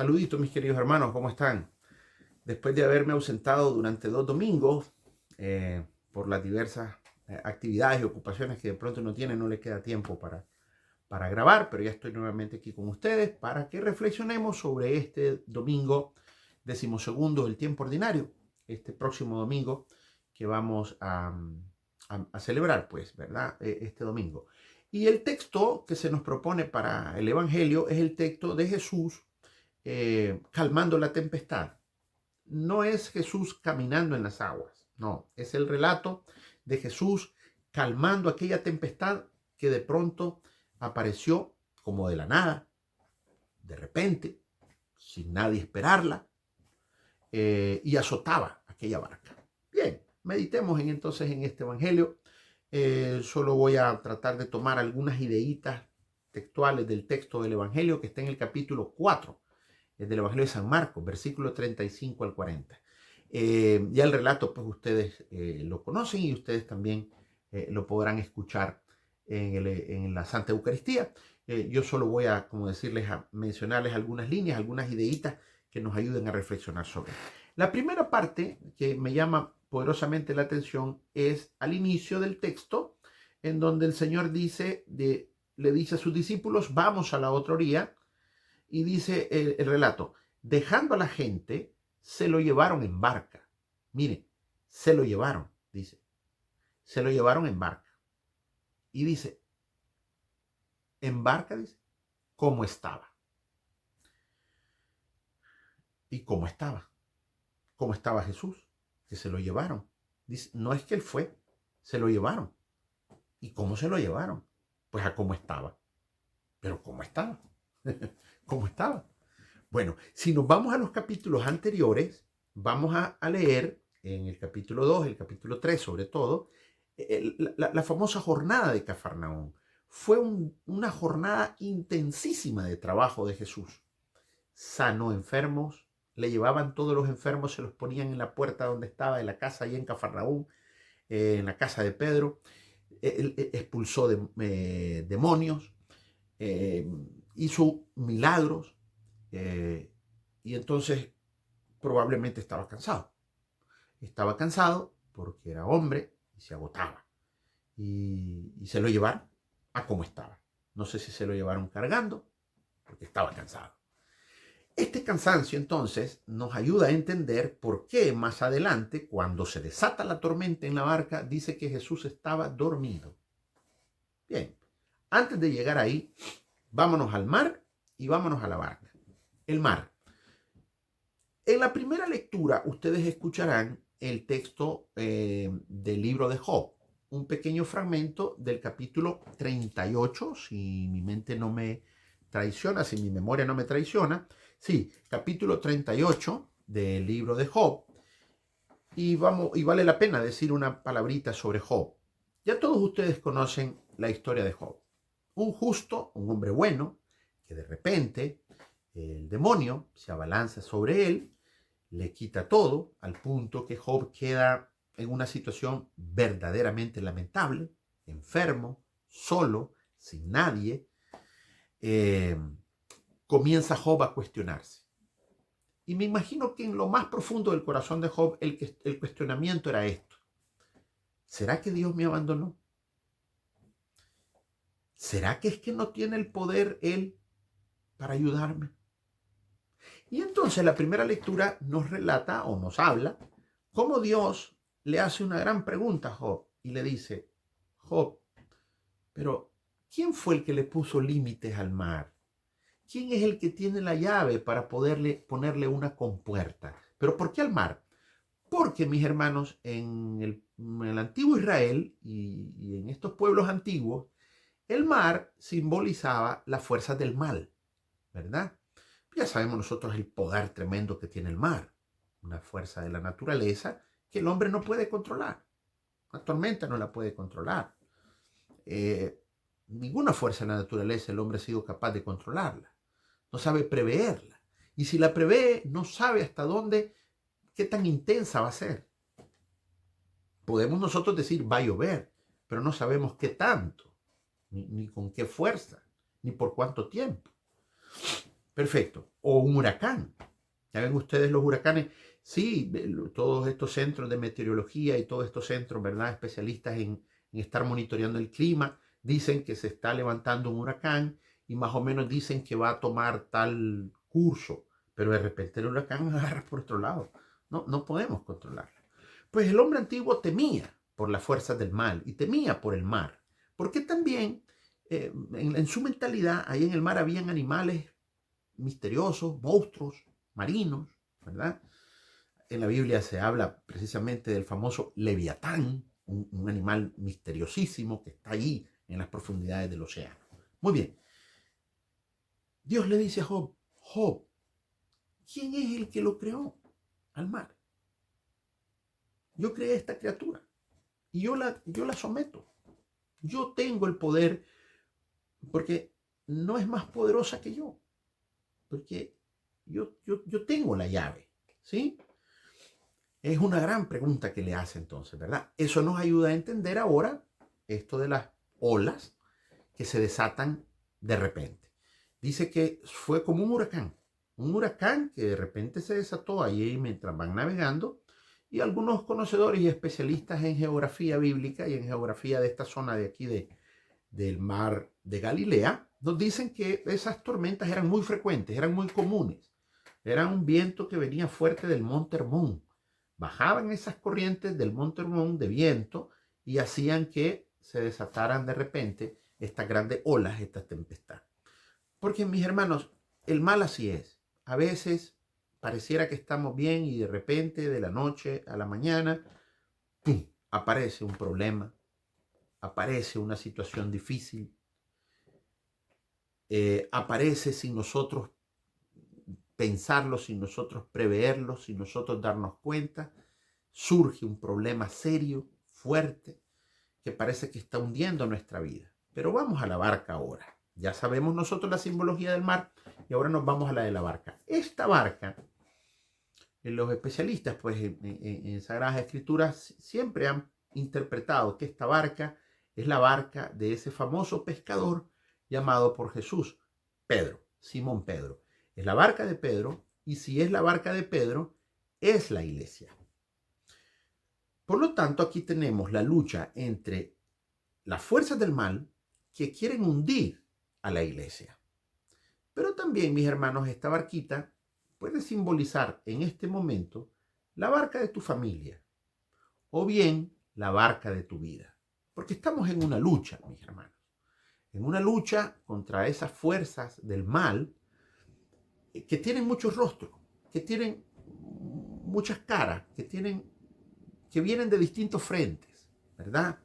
Saluditos, mis queridos hermanos, ¿cómo están? Después de haberme ausentado durante 2 domingos por las diversas actividades y ocupaciones que de pronto uno tiene, no le queda tiempo para grabar, pero ya estoy nuevamente aquí con ustedes para que reflexionemos sobre este domingo 12º del tiempo ordinario, este próximo domingo que vamos a celebrar, pues, ¿verdad? Este domingo. Y el texto que se nos propone para el Evangelio es el texto de Jesús calmando la tempestad. No es Jesús caminando en las aguas, no, es el relato de Jesús calmando aquella tempestad que de pronto apareció como de la nada, de repente, sin nadie esperarla, y azotaba aquella barca. Bien, meditemos entonces en este evangelio. Solo voy a tratar de tomar algunas ideitas textuales del texto del evangelio que está en el capítulo 4 del Evangelio de San Marcos, versículo 35 al 40. Ya el relato, pues ustedes lo conocen y ustedes también lo podrán escuchar en la Santa Eucaristía. Yo solo voy a, como decirles, a mencionarles algunas líneas, algunas ideitas que nos ayuden a reflexionar sobre. La primera parte que me llama poderosamente la atención es al inicio del texto, en donde el Señor le dice a sus discípulos, vamos a la otra orilla. Y dice el relato, dejando a la gente, se lo llevaron en barca. Miren, se lo llevaron, dice. Se lo llevaron en barca. Y dice, en barca, dice, ¿cómo estaba? ¿Y cómo estaba? ¿Cómo estaba Jesús? Que se lo llevaron. Dice, no es que él fue, se lo llevaron. ¿Y cómo se lo llevaron? Pues a cómo estaba. Pero ¿cómo estaba? ¿Cómo estaba? Bueno, si nos vamos a los capítulos anteriores, vamos a leer en el capítulo 2, el capítulo 3 sobre todo, la famosa jornada de Cafarnaúm. Fue una jornada intensísima de trabajo de Jesús. Sanó enfermos, le llevaban todos los enfermos, se los ponían en la puerta donde estaba, en la casa allá en Cafarnaúm, en la casa de Pedro. Expulsó demonios, hizo milagros. Y entonces probablemente estaba cansado. Estaba cansado porque era hombre y se agotaba. Y se lo llevaron a como estaba. No sé si se lo llevaron cargando porque estaba cansado. Este cansancio entonces nos ayuda a entender por qué más adelante, cuando se desata la tormenta en la barca, dice que Jesús estaba dormido. Bien, antes de llegar ahí, vámonos al mar y vámonos a la barca. El mar. En la primera lectura ustedes escucharán el texto del libro de Job, un pequeño fragmento del capítulo 38, si mi mente no me traiciona, si mi memoria no me traiciona. Sí, capítulo 38 del libro de Job. Y vale la pena decir una palabrita sobre Job. Ya todos ustedes conocen la historia de Job. Un justo, un hombre bueno, que de repente el demonio se abalanza sobre él, le quita todo, al punto que Job queda en una situación verdaderamente lamentable, enfermo, solo, sin nadie. Comienza Job a cuestionarse. Y me imagino que en lo más profundo del corazón de Job el cuestionamiento era esto. ¿Será que Dios me abandonó? ¿Será que es que no tiene el poder Él para ayudarme? Y entonces la primera lectura nos relata o nos habla cómo Dios le hace una gran pregunta a Job y le dice, Job, pero ¿quién fue el que le puso límites al mar? ¿Quién es el que tiene la llave para ponerle una compuerta? ¿Pero por qué al mar? Porque, mis hermanos, en el antiguo Israel y en estos pueblos antiguos, el mar simbolizaba las fuerzas del mal, ¿verdad? Ya sabemos nosotros el poder tremendo que tiene el mar, una fuerza de la naturaleza que el hombre no puede controlar. La tormenta no la puede controlar. Ninguna fuerza de la naturaleza el hombre ha sido capaz de controlarla. No sabe preverla. Y si la prevé, no sabe hasta dónde, qué tan intensa va a ser. Podemos nosotros decir va a llover, pero no sabemos qué tanto, ni con qué fuerza, ni por cuánto tiempo. Perfecto. O un huracán. Ya ven ustedes los huracanes. Sí, todos estos centros de meteorología y todos estos centros, ¿verdad?, especialistas en estar monitoreando el clima, dicen que se está levantando un huracán y más o menos dicen que va a tomar tal curso, pero de repente el huracán agarra por otro lado. No, no podemos controlarlo. Pues el hombre antiguo temía por las fuerzas del mal y temía por el mar, porque también en su mentalidad, ahí en el mar habían animales misteriosos, monstruos marinos, ¿verdad? En la Biblia se habla precisamente del famoso Leviatán, un animal misteriosísimo que está allí en las profundidades del océano. Muy bien. Dios le dice a Job, Job, ¿quién es el que lo creó al mar? Yo creé esta criatura y yo la someto. Yo tengo el poder porque no es más poderosa que yo. Porque yo tengo la llave, ¿sí? Es una gran pregunta que le hace entonces, ¿verdad? Eso nos ayuda a entender ahora esto de las olas que se desatan de repente. Dice que fue como un huracán que de repente se desató ahí mientras van navegando, y algunos conocedores y especialistas en geografía bíblica y en geografía de esta zona de aquí del mar de Galilea, nos dicen que esas tormentas eran muy frecuentes, eran muy comunes. Era un viento que venía fuerte del monte Hermón. Bajaban esas corrientes del monte Hermón de viento y hacían que se desataran de repente estas grandes olas, estas tempestades. Porque, mis hermanos, el mal así es. A veces pareciera que estamos bien y de repente, de la noche a la mañana, ¡pum!, aparece un problema, aparece una situación difícil, aparece sin nosotros pensarlo, sin nosotros preverlo, sin nosotros darnos cuenta. Surge un problema serio, fuerte, que parece que está hundiendo nuestra vida. Pero vamos a la barca ahora. Ya sabemos nosotros la simbología del mar y ahora nos vamos a la de la barca. Esta barca, los especialistas pues en Sagradas Escrituras siempre han interpretado que esta barca es la barca de ese famoso pescador llamado por Jesús Pedro, Simón Pedro. Es la barca de Pedro, y si es la barca de Pedro, es la iglesia. Por lo tanto, aquí tenemos la lucha entre las fuerzas del mal que quieren hundir a la iglesia. Pero también, mis hermanos, esta barquita puede simbolizar en este momento la barca de tu familia o bien la barca de tu vida. Porque estamos en una lucha, mis hermanos. En una lucha contra esas fuerzas del mal que tienen muchos rostros, que tienen muchas caras, que vienen de distintos frentes, ¿verdad?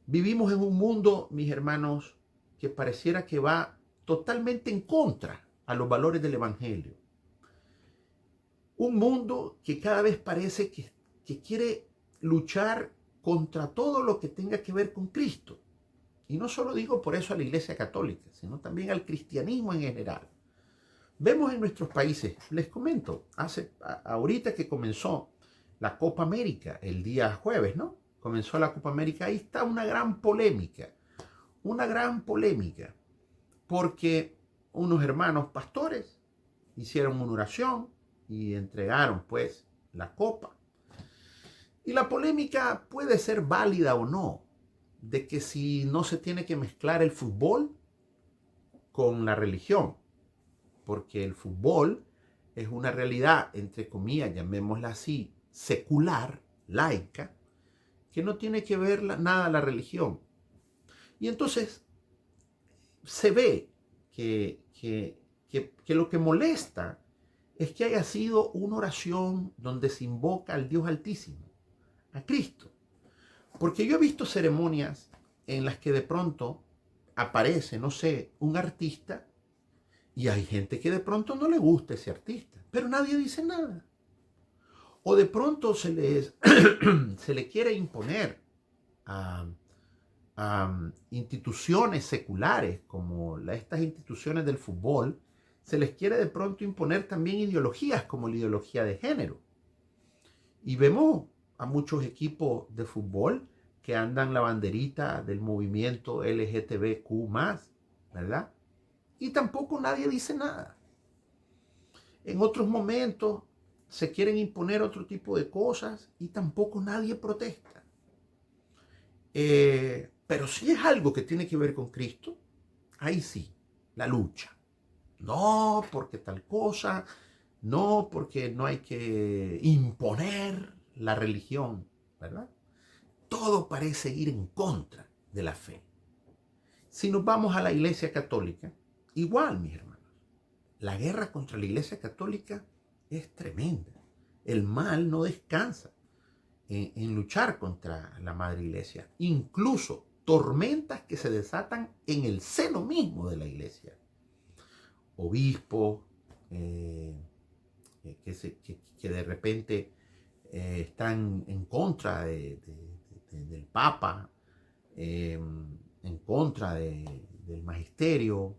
Vivimos en un mundo, mis hermanos, que pareciera que va totalmente en contra a los valores del Evangelio. Un mundo que cada vez parece que quiere luchar contra todo lo que tenga que ver con Cristo. Y no solo digo por eso a la Iglesia Católica, sino también al cristianismo en general. Vemos en nuestros países, les comento, ahorita que comenzó la Copa América, el día jueves, ¿no? Comenzó la Copa América, ahí está una gran polémica, porque unos hermanos pastores hicieron una oración y entregaron pues la copa. Y la polémica puede ser válida o no, de que si no se tiene que mezclar el fútbol con la religión, porque el fútbol es una realidad, entre comillas, llamémosla así, secular, laica, que no tiene que ver nada la religión. Y entonces se ve que lo que molesta es que haya sido una oración donde se invoca al Dios Altísimo, a Cristo. Porque yo he visto ceremonias en las que de pronto aparece, no sé, un artista, y hay gente que de pronto no le gusta ese artista, pero nadie dice nada. O de pronto se le quiere imponer a instituciones seculares como estas instituciones del fútbol, se les quiere de pronto imponer también ideologías como la ideología de género. Y vemos a muchos equipos de fútbol que andan la banderita del movimiento LGTBQ+, ¿verdad? Y tampoco nadie dice nada. En otros momentos se quieren imponer otro tipo de cosas y tampoco nadie protesta. Pero si es algo que tiene que ver con Cristo, ahí sí, la lucha. No porque tal cosa, no porque no hay que imponer la religión, ¿verdad? Todo parece ir en contra de la fe. Si nos vamos a la Iglesia Católica, igual, mis hermanos, la guerra contra la Iglesia Católica es tremenda. El mal no descansa en luchar contra la Madre Iglesia. Incluso tormentas que se desatan en el seno mismo de la Iglesia. Obispos que de repente están en contra del Papa, en contra del magisterio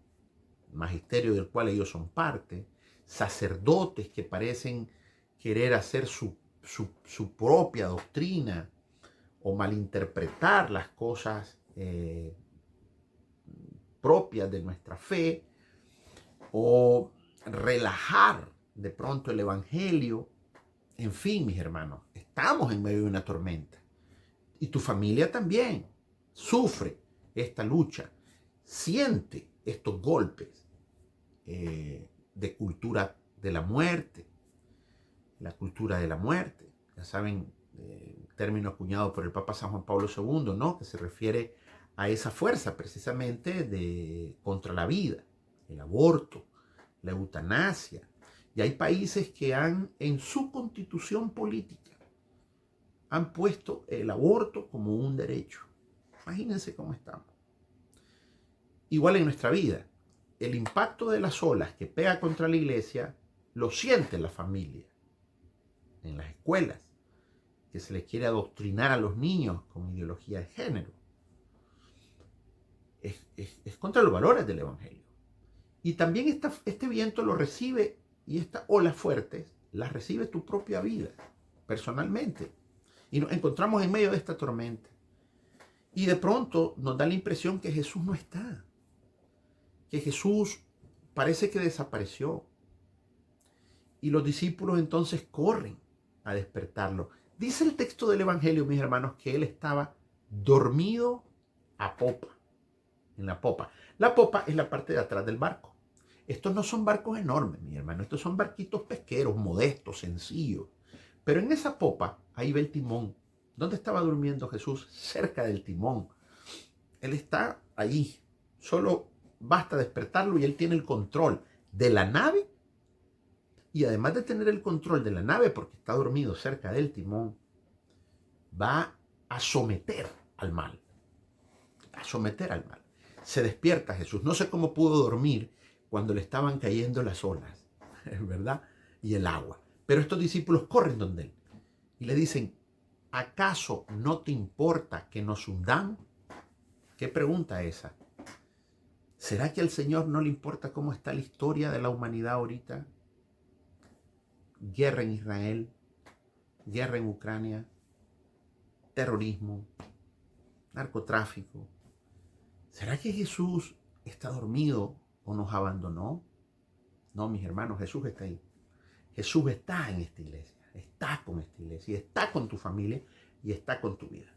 del cual ellos son parte, sacerdotes que parecen querer hacer su propia doctrina o malinterpretar las cosas propias de nuestra fe, o relajar de pronto el evangelio. En fin, mis hermanos, estamos en medio de una tormenta. Y tu familia también sufre esta lucha, siente estos golpes de cultura de la muerte, la cultura de la muerte. Ya saben, término acuñado por el Papa San Juan Pablo II, ¿no? Que se refiere a esa fuerza precisamente contra la vida, el aborto, la eutanasia. Y hay países que en su constitución política, han puesto el aborto como un derecho. Imagínense cómo estamos. Igual en nuestra vida, el impacto de las olas que pega contra la iglesia lo siente la familia, en las escuelas, que se les quiere adoctrinar a los niños con ideología de género. Es contra los valores del evangelio. Y también este viento lo recibe, y estas olas fuertes las recibe tu propia vida, personalmente. Y nos encontramos en medio de esta tormenta. Y de pronto nos da la impresión que Jesús no está. Que Jesús parece que desapareció. Y los discípulos entonces corren a despertarlo. Dice el texto del Evangelio, mis hermanos, que él estaba dormido a popa, en la popa. La popa es la parte de atrás del barco. Estos no son barcos enormes, mis hermanos. Estos son barquitos pesqueros, modestos, sencillos. Pero en esa popa, ahí ve el timón. ¿Dónde estaba durmiendo Jesús? Cerca del timón. Él está allí. Solo basta despertarlo y él tiene el control de la nave. Y además de tener el control de la nave, porque está dormido cerca del timón, va a someter al mal. A someter al mal. Se despierta Jesús. No sé cómo pudo dormir cuando le estaban cayendo las olas, ¿verdad? Y el agua. Pero estos discípulos corren donde él y le dicen, ¿acaso no te importa que nos hundamos? ¿Qué pregunta esa? ¿Será que al Señor no le importa cómo está la historia de la humanidad ahorita? Guerra en Israel, guerra en Ucrania, terrorismo, narcotráfico. ¿Será que Jesús está dormido o nos abandonó? No, mis hermanos, Jesús está ahí. Jesús está en esta iglesia, está con esta iglesia, y está con tu familia y está con tu vida.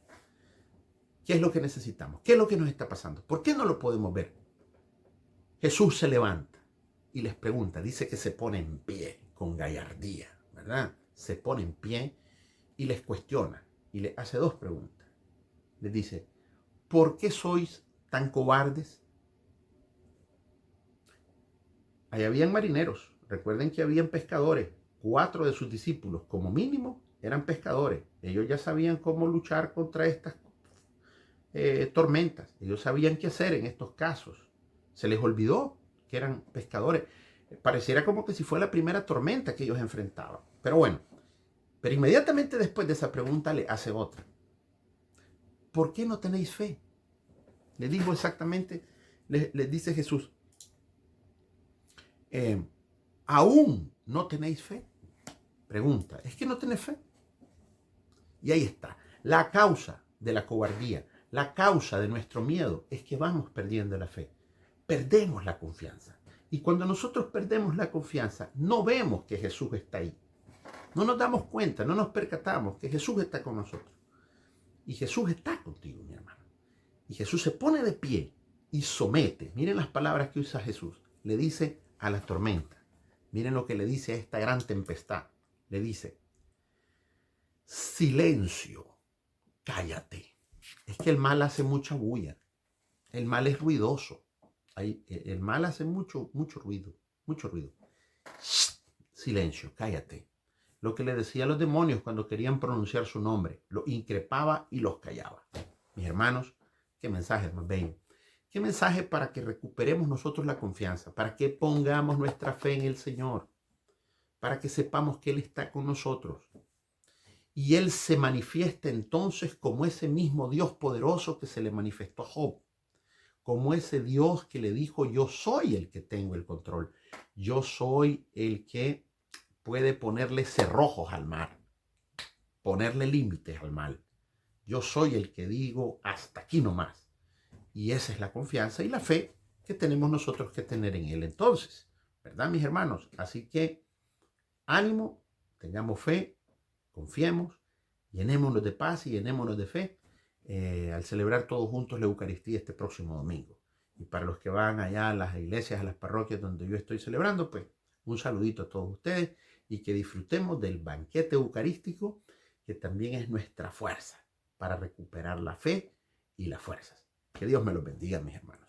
¿Qué es lo que necesitamos? ¿Qué es lo que nos está pasando? ¿Por qué no lo podemos ver? Jesús se levanta y les pregunta, dice que se pone en pie con gallardía, ¿verdad? Se pone en pie y les cuestiona y les hace dos preguntas. Les dice, ¿por qué sois tan cobardes? Ahí habían marineros. Recuerden que habían pescadores. 4 de sus discípulos, como mínimo, eran pescadores. Ellos ya sabían cómo luchar contra estas tormentas. Ellos sabían qué hacer en estos casos. Se les olvidó que eran pescadores. Pareciera como que si fue la primera tormenta que ellos enfrentaban. Pero bueno, pero inmediatamente después de esa pregunta le hace otra. ¿Por qué no tenéis fe? Le dijo exactamente, les dice Jesús, ¿aún no tenéis fe? Pregunta, ¿es que no tenéis fe? Y ahí está, la causa de la cobardía, la causa de nuestro miedo es que vamos perdiendo la fe, perdemos la confianza. Y cuando nosotros perdemos la confianza, no vemos que Jesús está ahí. No nos damos cuenta, no nos percatamos que Jesús está con nosotros. Y Jesús está contigo, mi hermano. Y Jesús se pone de pie y somete. Miren las palabras que usa Jesús. Le dice a la tormenta. Miren lo que le dice a esta gran tempestad. Le dice, silencio, cállate. Es que el mal hace mucha bulla. El mal es ruidoso. El mal hace mucho ruido. Mucho ruido. Silencio, cállate. Lo que le decía a los demonios cuando querían pronunciar su nombre. Los increpaba y los callaba. Mis hermanos, qué mensaje más bello. Qué mensaje para que recuperemos nosotros la confianza. Para que pongamos nuestra fe en el Señor. Para que sepamos que Él está con nosotros. Y Él se manifiesta entonces como ese mismo Dios poderoso que se le manifestó a Job. Como ese Dios que le dijo, yo soy el que tengo el control. Yo soy el que puede ponerle cerrojos al mar. Ponerle límites al mal. Yo soy el que digo, hasta aquí nomás. Y esa es la confianza y la fe que tenemos nosotros que tener en Él entonces. ¿Verdad, mis hermanos? Así que, ánimo, tengamos fe. Confiemos, llenémonos de paz y llenémonos de fe al celebrar todos juntos la Eucaristía este próximo domingo. Y para los que van allá a las iglesias, a las parroquias donde yo estoy celebrando, pues un saludito a todos ustedes y que disfrutemos del banquete eucarístico que también es nuestra fuerza para recuperar la fe y las fuerzas. Que Dios me los bendiga, mis hermanos.